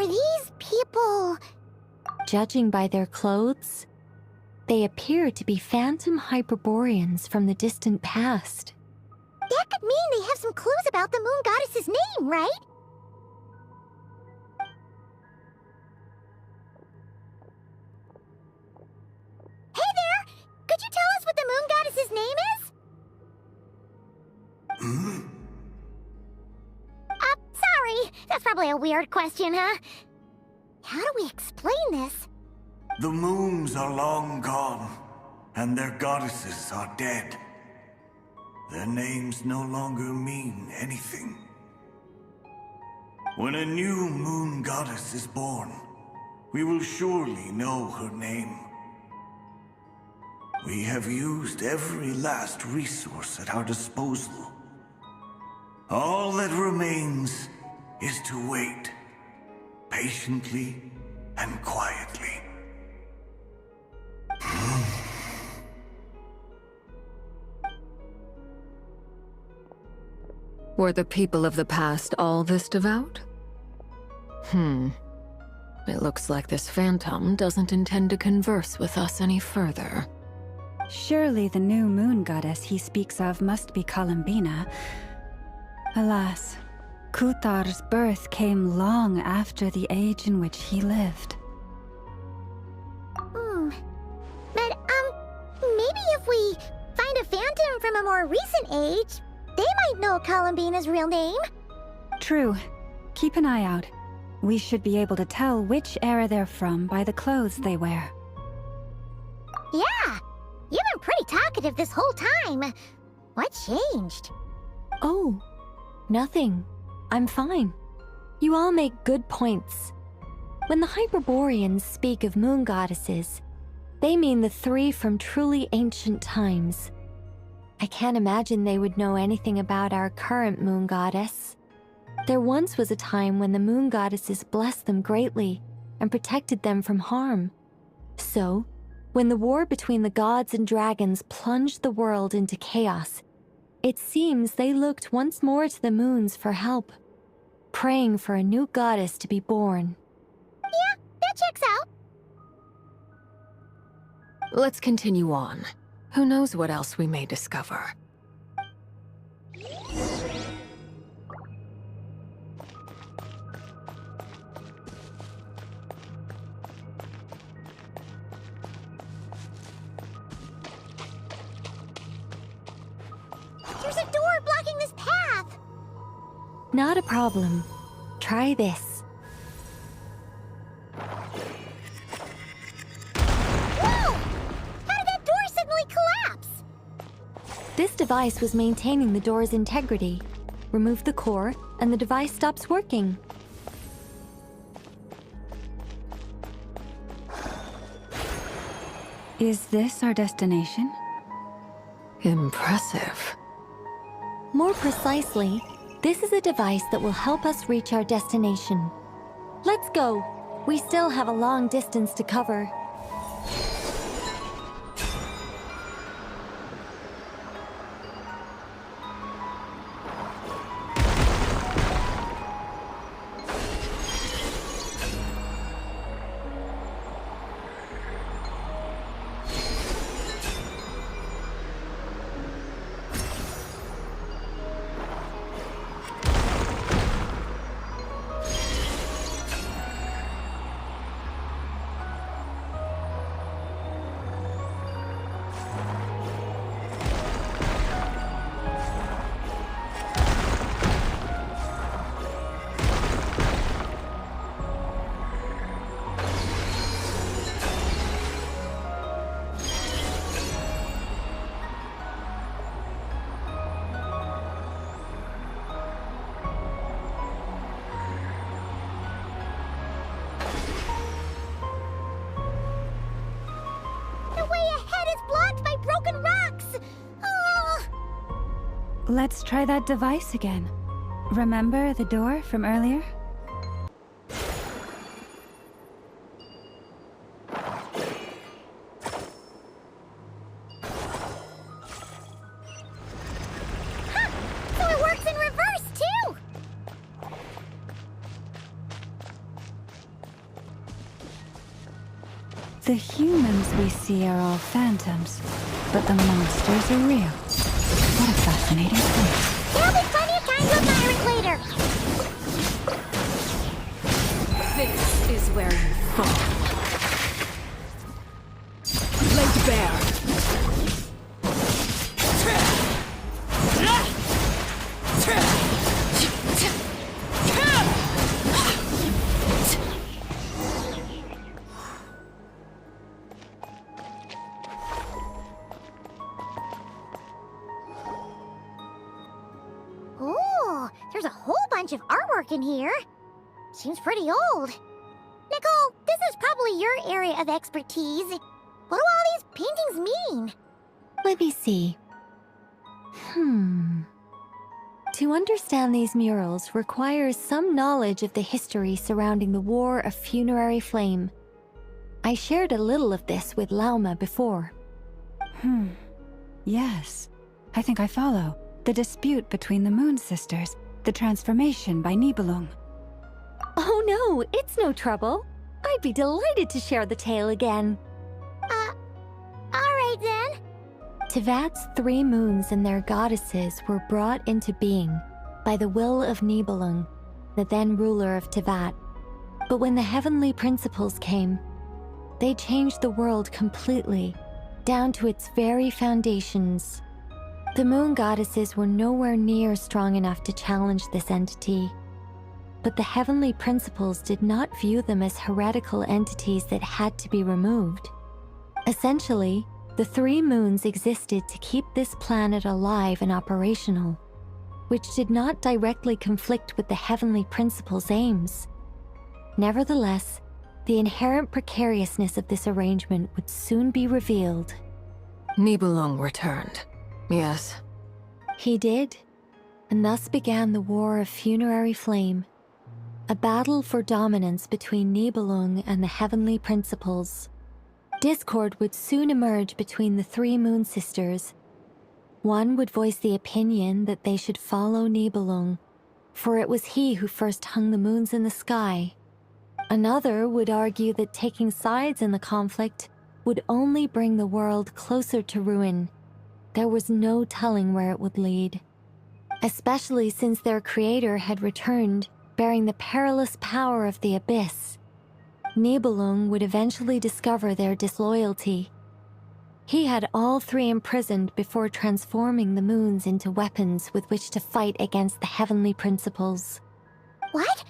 Are these people... Judging by their clothes, they appear to be phantom Hyperboreans from the distant past. That could mean they have some clues about the moon goddess's name, right? Hey there! Could you tell us what the moon goddess's name is? Sorry. That's probably a weird question, huh? How do we explain this? The moons are long gone, and their goddesses are dead. Their names no longer mean anything. When a new moon goddess is born, we will surely know her name. We have used every last resource at our disposal. All that remains is to wait, patiently and quietly. Were the people of the past all this devout? It looks like this phantom doesn't intend to converse with us any further. Surely the new moon goddess he speaks of must be Columbina. Alas, Kuthar's birth came long after the age in which he lived. But, maybe if we find a phantom from a more recent age, they might know Columbina's real name. True. Keep an eye out. We should be able to tell which era they're from by the clothes they wear. Yeah! You've been pretty talkative this whole time. What changed? Oh, nothing. I'm fine. You all make good points. When the Hyperboreans speak of moon goddesses, they mean the three from truly ancient times. I can't imagine they would know anything about our current moon goddess. There once was a time when the moon goddesses blessed them greatly and protected them from harm. So, when the war between the gods and dragons plunged the world into chaos, it seems they looked once more to the moons for help, praying for a new goddess to be born. Yeah, that checks out. Let's continue on. Who knows what else we may discover? There's a door blocking this path! Not a problem. Try this. Whoa! How did that door suddenly collapse? This device was maintaining the door's integrity. Remove the core, and the device stops working. Is this our destination? Impressive. More precisely, this is a device that will help us reach our destination. Let's go. We still have a long distance to cover. Let's try that device again. Remember the door from earlier? So it works in reverse, too! The humans we see are all phantoms, but the monsters are real. What a fascinating place. There'll be plenty of time to admire it later. This is where you fall. Laid bare. Ooh, there's a whole bunch of artwork in here. Seems pretty old. Nicole, this is probably your area of expertise. What do all these paintings mean? Let me see. To understand these murals requires some knowledge of the history surrounding the War of Funerary Flame. I shared a little of this with Lauma before. Yes, I think I follow. The dispute between the Moon Sisters, the transformation by Nibelung. Oh no, it's no trouble. I'd be delighted to share the tale again. Alright then. Tevat's 3 moons and their goddesses were brought into being by the will of Nibelung, the then ruler of Tevat. But when the heavenly principles came, they changed the world completely, down to its very foundations. The moon goddesses were nowhere near strong enough to challenge this entity. But the heavenly principles did not view them as heretical entities that had to be removed. Essentially, the 3 moons existed to keep this planet alive and operational, which did not directly conflict with the heavenly principles' aims. Nevertheless, the inherent precariousness of this arrangement would soon be revealed. Nibelung returned. Yes. He did, and thus began the War of Funerary Flame, a battle for dominance between Nibelung and the heavenly principles. Discord would soon emerge between the 3 moon sisters. One would voice the opinion that they should follow Nibelung, for it was he who first hung the moons in the sky. Another would argue that taking sides in the conflict would only bring the world closer to ruin. There was no telling where it would lead, especially since their creator had returned, bearing the perilous power of the abyss. Nibelung would eventually discover their disloyalty. He had all 3 imprisoned before transforming the moons into weapons with which to fight against the heavenly principles. What?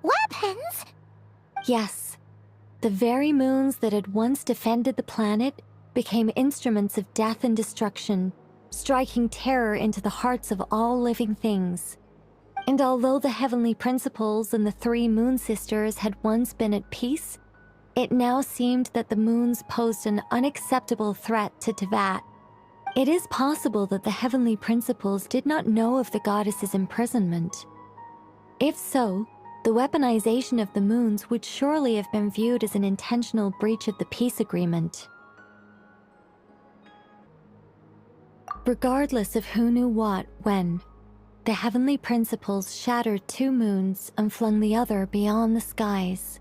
Weapons? Yes, the very moons that had once defended the planet became instruments of death and destruction, striking terror into the hearts of all living things. And although the heavenly principles and the 3 moon sisters had once been at peace, it now seemed that the moons posed an unacceptable threat to Tevat. It is possible that the heavenly principles did not know of the goddess's imprisonment. If so, the weaponization of the moons would surely have been viewed as an intentional breach of the peace agreement. Regardless of who knew what, when, the heavenly principles shattered 2 moons and flung the other beyond the skies.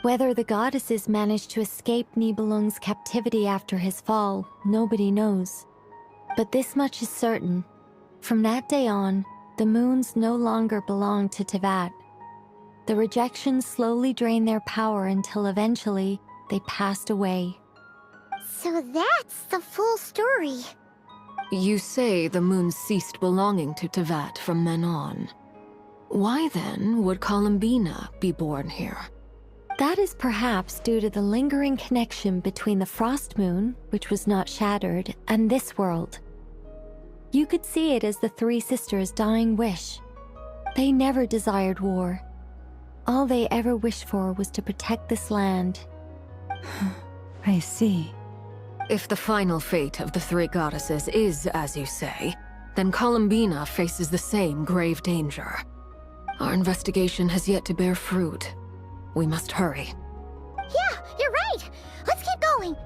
Whether the goddesses managed to escape Nibelung's captivity after his fall, nobody knows. But this much is certain. From that day on, the moons no longer belonged to Tevat. The rejection slowly drained their power until eventually they passed away. So that's the full story. You say the moon ceased belonging to Tevat from then on. Why then would Columbina be born here? That is perhaps due to the lingering connection between the Frost Moon, which was not shattered, and this world. You could see it as the 3 sisters' dying wish. They never desired war. All they ever wished for was to protect this land. I see. If the final fate of the 3 goddesses is as you say, then Columbina faces the same grave danger. Our investigation has yet to bear fruit. We must hurry. Yeah, you're right. Let's keep going.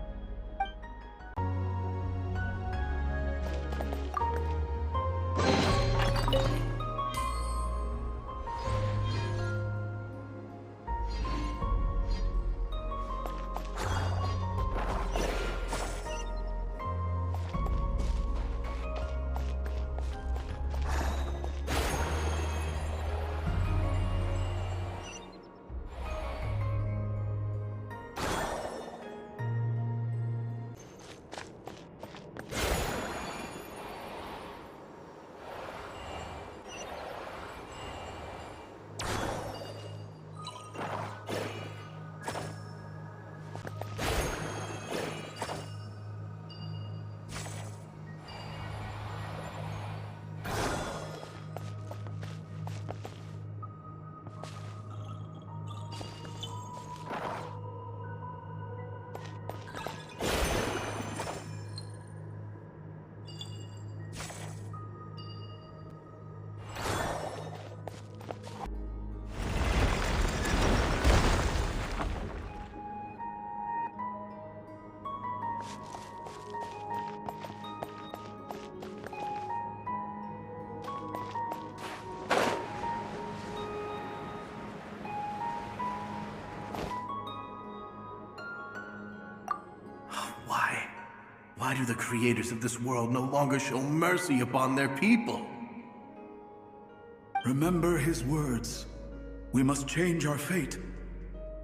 Why do the creators of this world no longer show mercy upon their people? Remember his words. We must change our fate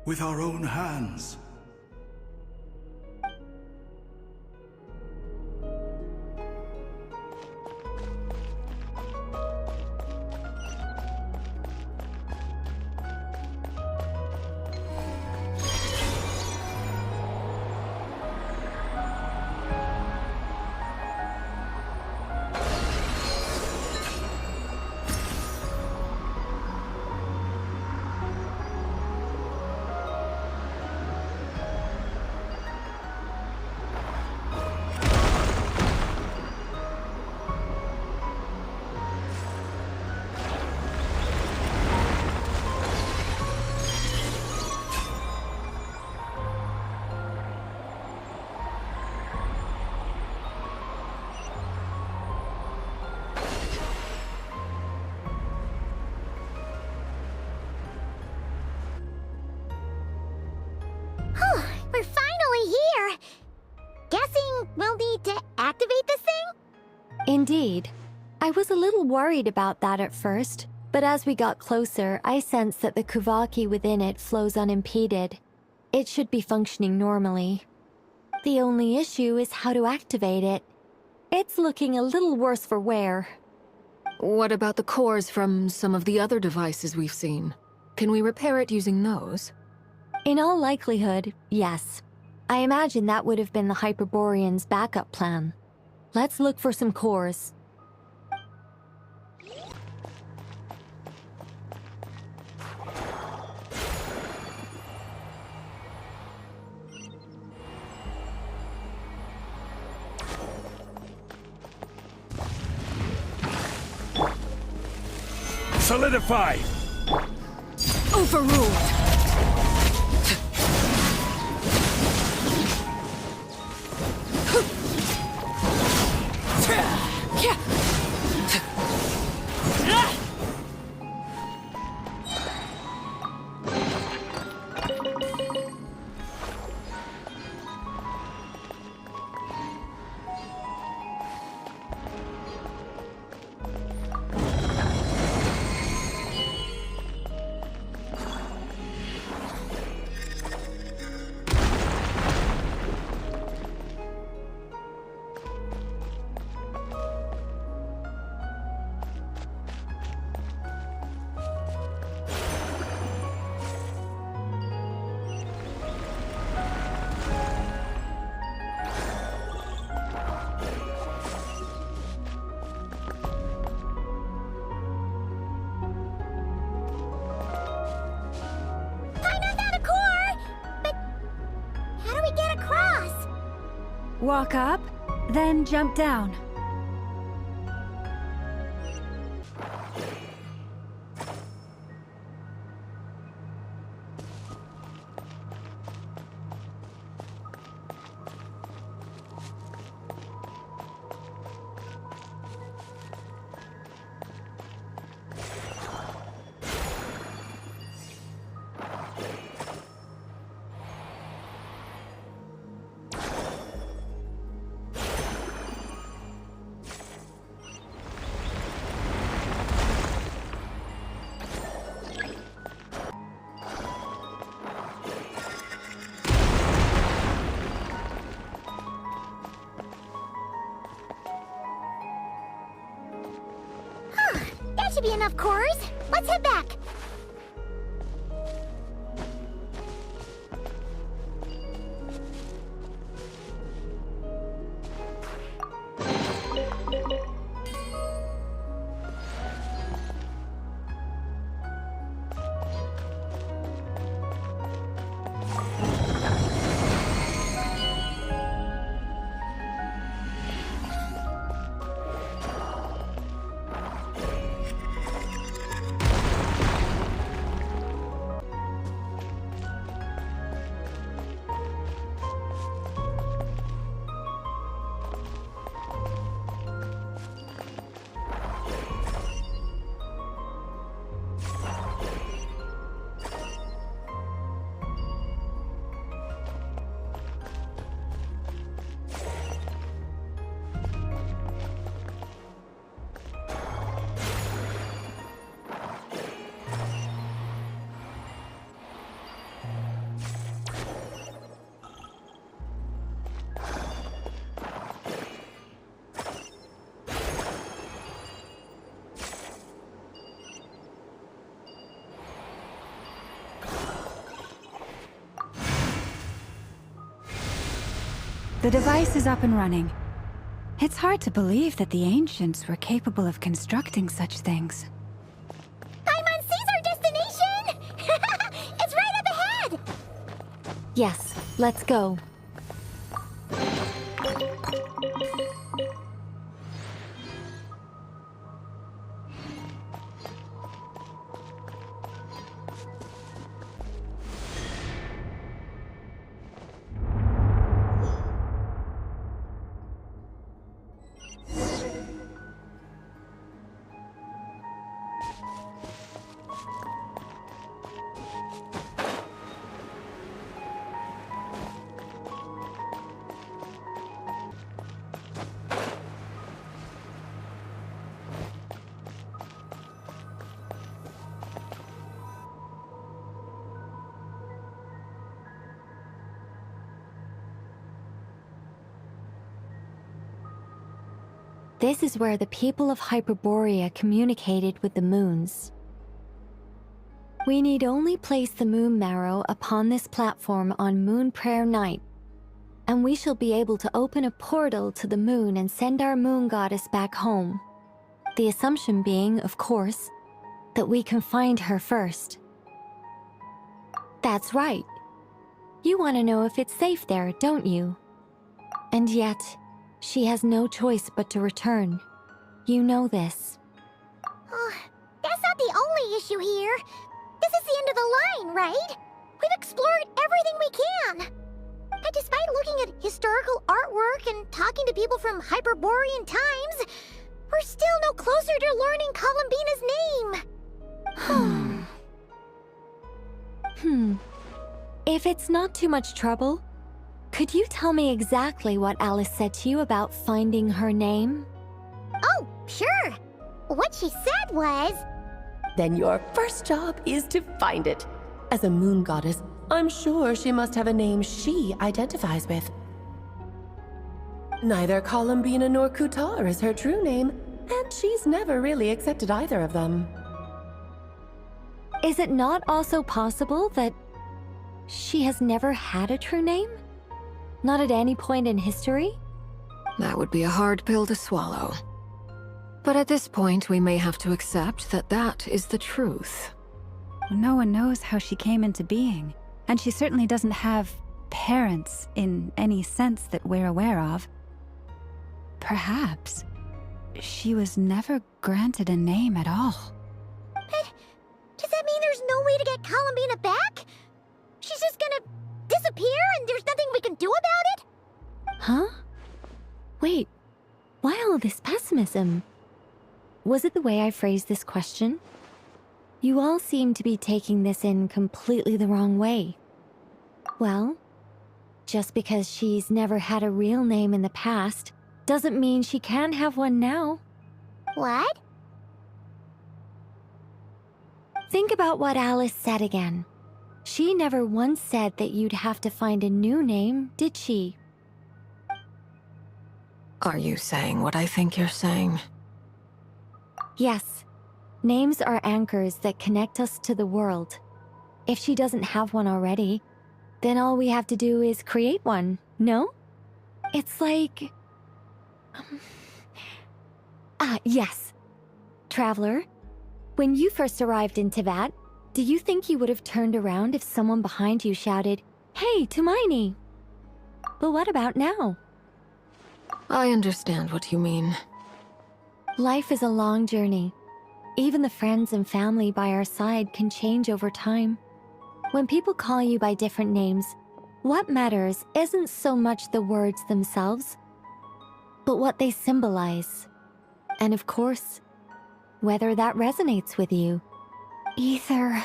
with our own hands. We're finally here! Guessing we'll need to activate this thing? Indeed. I was a little worried about that at first, but as we got closer, I sensed that the Kuvaki within it flows unimpeded. It should be functioning normally. The only issue is how to activate it. It's looking a little worse for wear. What about the cores from some of the other devices we've seen? Can we repair it using those? In all likelihood, yes. I imagine that would have been the Hyperborean's backup plan. Let's look for some cores. Solidify! Overruled! Walk up, then jump down. That should be enough cores. Let's head back. The device is up and running. It's hard to believe that the ancients were capable of constructing such things. Paimon sees our destination! It's right up ahead! Yes, let's go. This is where the people of Hyperborea communicated with the moons. We need only place the moon marrow upon this platform on Moon Prayer Night, and we shall be able to open a portal to the moon and send our moon goddess back home. The assumption being, of course, that we can find her first. That's right. You want to know if it's safe there, don't you? And yet, she has no choice but to return. You know this. That's not the only issue here. This is the end of the line, right? We've explored everything we can. And despite looking at historical artwork and talking to people from Hyperborean times, we're still no closer to learning Columbina's name. If it's not too much trouble, could you tell me exactly what Alice said to you about finding her name? Oh, sure. What she said was... Then your first job is to find it. As a moon goddess, I'm sure she must have a name she identifies with. Neither Columbina nor Kutar is her true name, and she's never really accepted either of them. Is it not also possible that she has never had a true name? Not at any point in history? That would be a hard pill to swallow. But at this point, we may have to accept that that is the truth. No one knows how she came into being, and she certainly doesn't have parents in any sense that we're aware of. Perhaps she was never granted a name at all. But does that mean there's no way to get Columbina back? She's just gonna disappear and there's nothing we can do about it? Huh? Wait, why all this pessimism? Was it the way I phrased this question? You all seem to be taking this in completely the wrong way. Well, just because she's never had a real name in the past doesn't mean she can't have one now. What? Think about what Alice said again. She never once said that you'd have to find a new name, did she? Are you saying what I think you're saying? Yes. Names are anchors that connect us to the world. If she doesn't have one already, then all we have to do is create one, no? It's like... yes. Traveler, when you first arrived in Teyvat, do you think you would have turned around if someone behind you shouted, "Hey, Tumaini"? But what about now? I understand what you mean. Life is a long journey. Even the friends and family by our side can change over time. When people call you by different names, what matters isn't so much the words themselves, but what they symbolize. And of course, whether that resonates with you. Ether.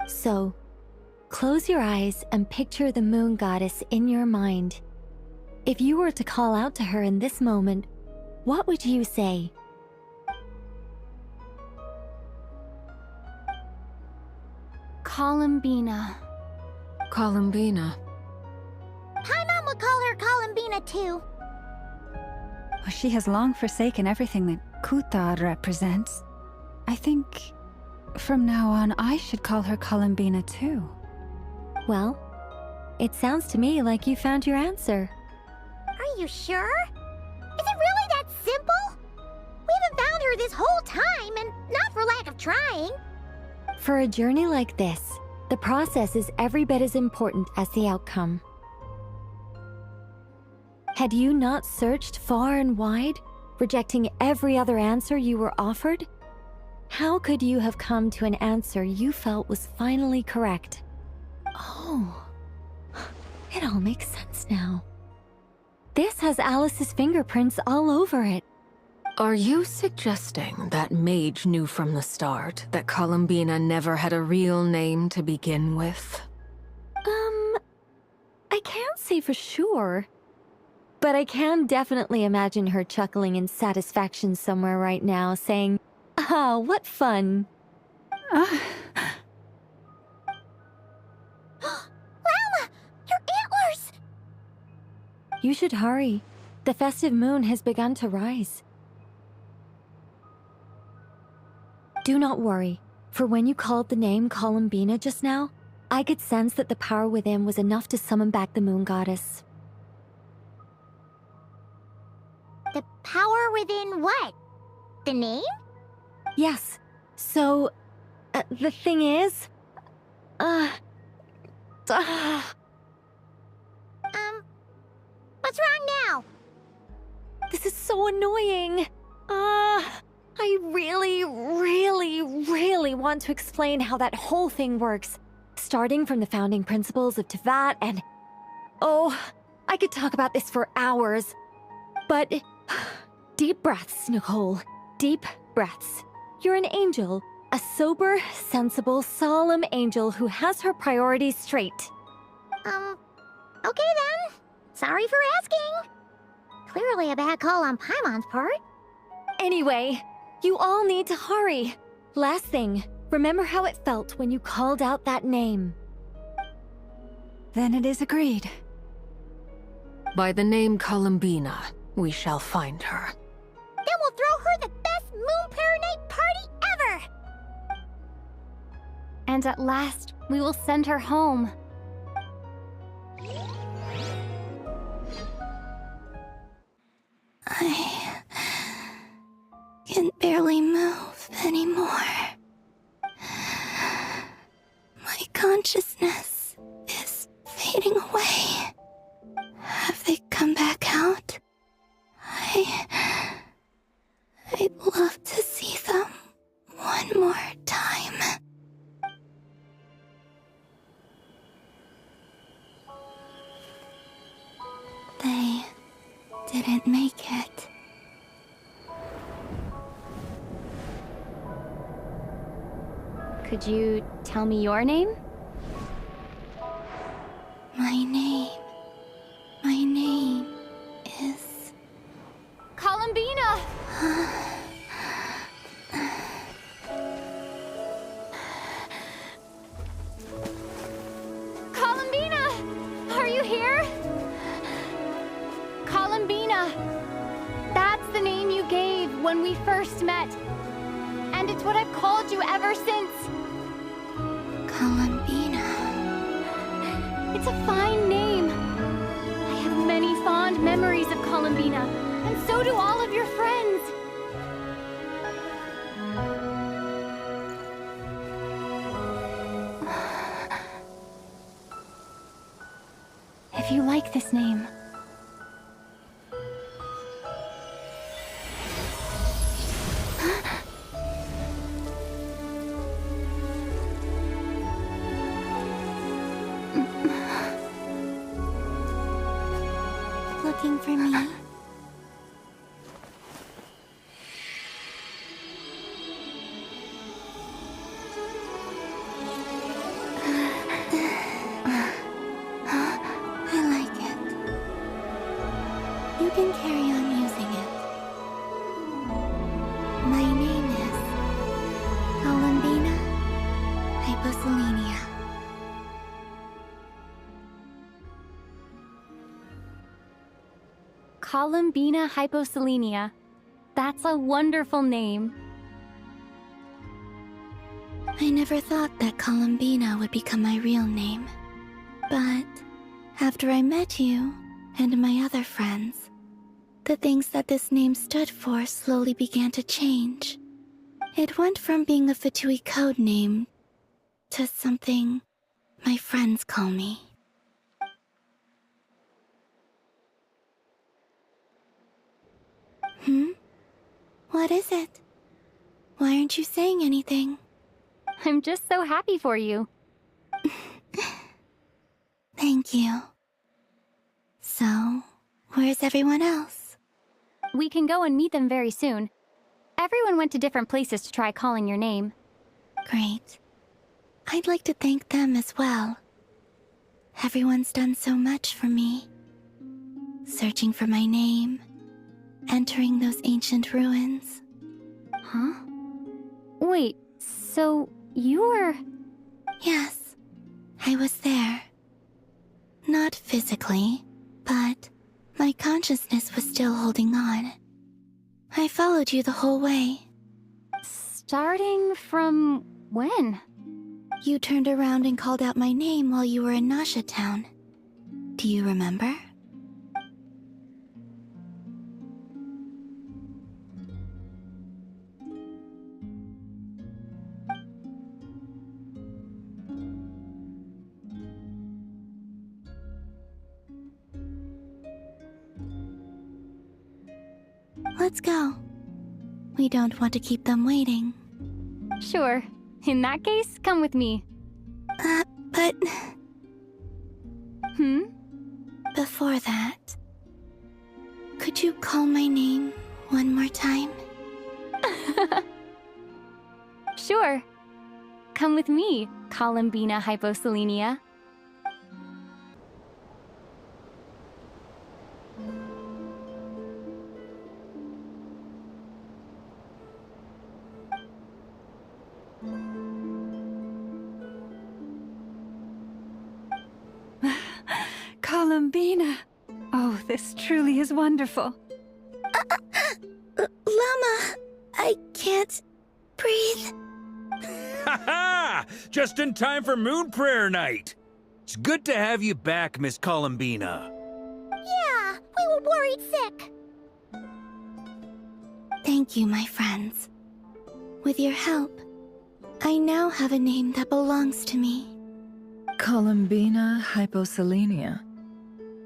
So, close your eyes and picture the moon goddess in your mind. If you were to call out to her in this moment, what would you say? Columbina. Columbina. Paimon would call her Columbina too. She has long forsaken everything that Kutar represents. I think from now on I should call her Columbina too. Well, it sounds to me like you found your answer. Are you sure? Is it really that simple? We haven't found her this whole time, and not for lack of trying. For a journey like this, the process is every bit as important as the outcome. Had you not searched far and wide, rejecting every other answer you were offered? How could you have come to an answer you felt was finally correct? Oh, it all makes sense now. This has Alice's fingerprints all over it. Are you suggesting that mage knew from the start that Columbina never had a real name to begin with? I can't say for sure. But I can definitely imagine her chuckling in satisfaction somewhere right now, saying, "Ah, what fun." Llama! Your antlers! You should hurry. The festive moon has begun to rise. Do not worry, for when you called the name Columbina just now, I could sense that the power within was enough to summon back the moon goddess. The power within what? The name? Yes. So, the thing is... What's wrong now? This is so annoying. I really want to explain how that whole thing works. Starting from the founding principles of Tevat and... Oh, I could talk about this for hours. But... Deep breaths, Nicole. Deep breaths. You're an angel. A sober, sensible, solemn angel who has her priorities straight. Okay then. Sorry for asking. Clearly a bad call on Paimon's part. Anyway, you all need to hurry. Last thing, remember how it felt when you called out that name. Then it is agreed. By the name Columbina, we shall find her. Then we'll throw her the best Moon Paranite party ever! And at last, we will send her home. I can barely move anymore. My consciousness is fading away. Have they come back out? I'd love to see them one more time. They didn't make it. Could you tell me your name? My name is... Columbina! Columbina! Are you here? Columbina! That's the name you gave when we first met. And it's what I've called you ever since. Columbina. It's a fine name. I have many fond memories of Columbina, and so do all of your friends. If you like this name, Looking for me? I like it. You can carry on using it. My name is Columbina Hyposelenia. Columbina Hyposelenia. That's a wonderful name. I never thought that Columbina would become my real name. But after I met you and my other friends, the things that this name stood for slowly began to change. It went from being a Fatui code name to something my friends call me. What is it? Why aren't you saying anything? I'm just so happy for you. Thank you. So, where's everyone else? We can go and meet them very soon. Everyone went to different places to try calling your name. Great. I'd like to thank them as well. Everyone's done so much for me. Searching for my name, entering those ancient ruins. Huh? Wait, so you were... Yes, I was there. Not physically, but my consciousness was still holding on. I followed you the whole way. Starting from when? You turned around and called out my name while you were in Nasha Town. Do you remember? Let's go. We don't want to keep them waiting. Sure. In that case, come with me. But... Hmm? Before that, could you call my name one more time? Sure. Come with me, Columbina Hyposelenia. Columbina! Oh, this truly is wonderful. Llama, I can't breathe. Ha ha! Just in time for Moon Prayer Night! It's good to have you back, Miss Columbina. Yeah, we were worried sick. Thank you, my friends. With your help, I now have a name that belongs to me. Columbina Hyposelenia.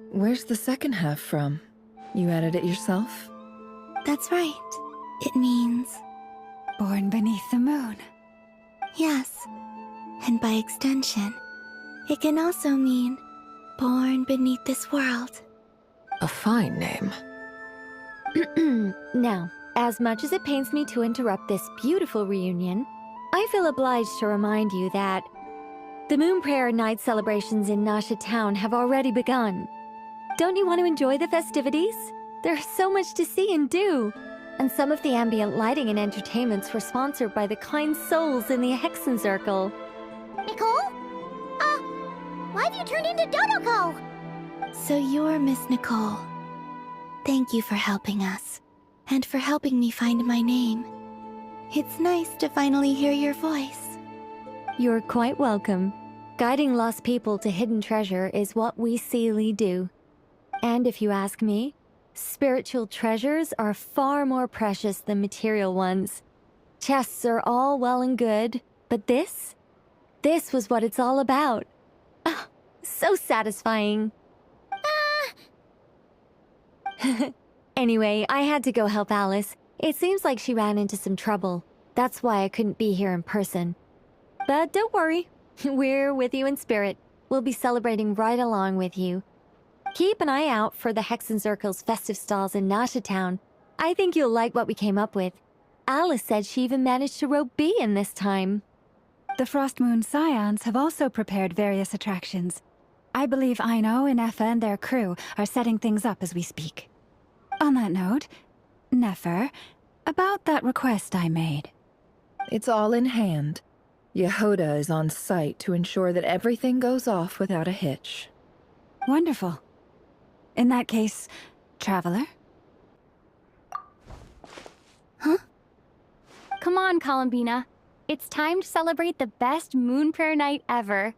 Where's the second half from? You added it yourself? That's right. It means... Born beneath the moon. Yes. And by extension, it can also mean born beneath this world. A fine name. Now, as much as it pains me to interrupt this beautiful reunion, I feel obliged to remind you that the Moon Prayer Night celebrations in Nasha Town have already begun. Don't you want to enjoy the festivities? There's so much to see and do. And some of the ambient lighting and entertainments were sponsored by the kind souls in the Hexen Circle. Nicole? Why have you turned into Dodoko? So you're Miss Nicole. Thank you for helping us, and for helping me find my name. It's nice to finally hear your voice. You're quite welcome. Guiding lost people to hidden treasure is what we Seelie do. And if you ask me, spiritual treasures are far more precious than material ones. Chests are all well and good, but this was what it's all about. Ah, so satisfying. Anyway, I had to go help Alice. It seems like she ran into some trouble. That's why I couldn't be here in person. But don't worry, we're with you in spirit. We'll be celebrating right along with you. Keep an eye out for the Hexen Circle's festive stalls in Nasha Town. I think you'll like what we came up with. Alice said she even managed to rope B in this time. The Frost Moon Scions have also prepared various attractions. I believe Aino, Nefer, and their crew are setting things up as we speak. On that note, Nefer, about that request I made. It's all in hand. Yehoda is on site to ensure that everything goes off without a hitch. Wonderful. In that case, Traveler? Huh? Come on, Columbina. It's time to celebrate the best Moon Prayer Night ever.